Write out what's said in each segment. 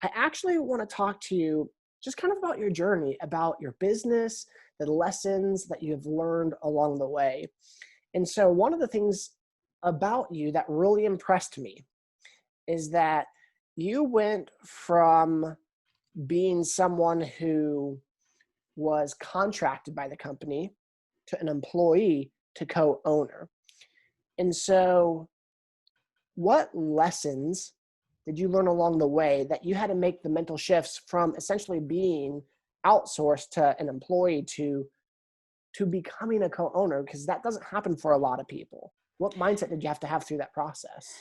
I actually want to talk to you just kind of about your journey, about your business, the lessons that you have learned along the way. And so, one of the things about you that really impressed me is that you went from being someone who was contracted by the company to an employee to co-owner. And so, what lessons did you learn along the way that you had to make the mental shifts from essentially being outsourced to an employee to becoming a co-owner? Because that doesn't happen for a lot of people. What mindset did you have to have through that process?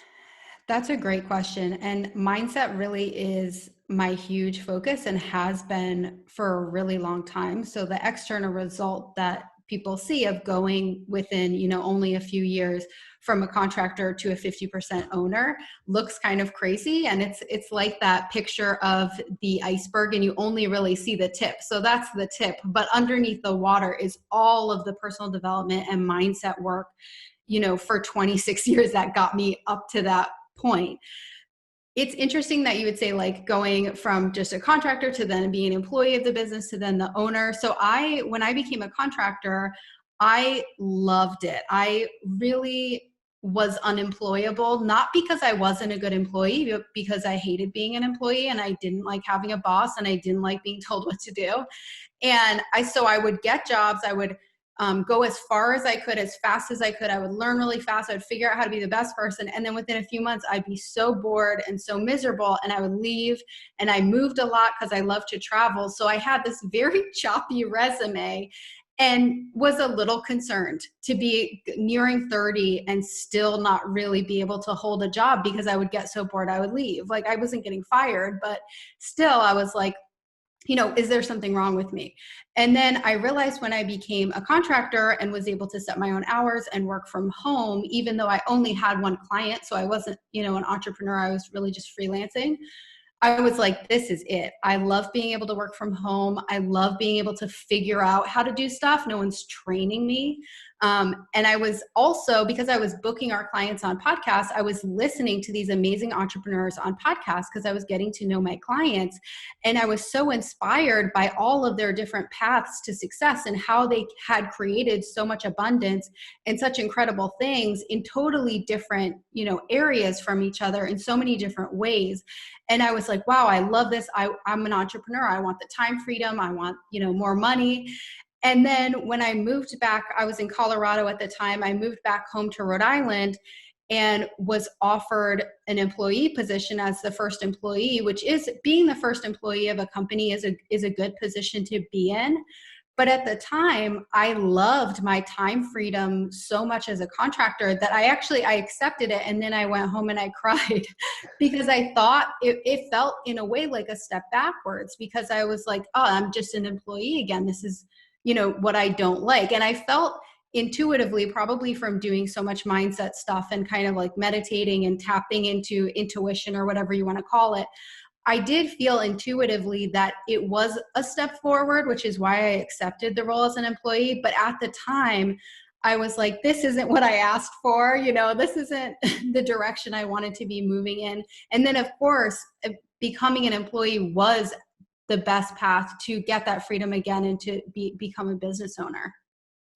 That's a great question. And mindset really is my huge focus and has been for a really long time. So the external result that people see of going within, only a few years from a contractor to a 50% owner looks kind of crazy. And it's like that picture of the iceberg and you only really see the tip. So that's the tip. But underneath the water is all of the personal development and mindset work, for 26 years that got me up to that point. It's interesting that you would say like going from just a contractor to then being an employee of the business to then the owner. So when I became a contractor, I loved it. I really was unemployable, not because I wasn't a good employee, but because I hated being an employee and I didn't like having a boss and I didn't like being told what to do. And so I would get jobs. I would go as far as I could, as fast as I could. I would learn really fast. I would figure out how to be the best person. And then within a few months, I'd be so bored and so miserable and I would leave. And I moved a lot because I love to travel. So I had this very choppy resume and was a little concerned to be nearing 30 and still not really be able to hold a job because I would get so bored I would leave. Like I wasn't getting fired, but still I was like, is there something wrong with me? And then I realized when I became a contractor and was able to set my own hours and work from home, even though I only had one client, so I wasn't, an entrepreneur, I was really just freelancing. I was like, this is it. I love being able to work from home. I love being able to figure out how to do stuff. No one's training me. And I was also, because I was booking our clients on podcasts, I was listening to these amazing entrepreneurs on podcasts because I was getting to know my clients. And I was so inspired by all of their different paths to success and how they had created so much abundance and such incredible things in totally different, areas from each other in so many different ways. And I was like, wow, I love this. I'm an entrepreneur. I want the time freedom. I want, more money. And then when I moved back, I was in Colorado at the time. I moved back home to Rhode Island and was offered an employee position as the first employee, which is being the first employee of a company is a good position to be in. But at the time, I loved my time freedom so much as a contractor that I accepted it. And then I went home and I cried because I thought it felt in a way like a step backwards because I was like, oh, I'm just an employee again. This is, what I don't like. And I felt intuitively, probably from doing so much mindset stuff and kind of like meditating and tapping into intuition or whatever you want to call it. I did feel intuitively that it was a step forward, which is why I accepted the role as an employee. But at the time, I was like, this isn't what I asked for. This isn't the direction I wanted to be moving in. And then, of course, becoming an employee was the best path to get that freedom again and to become a business owner.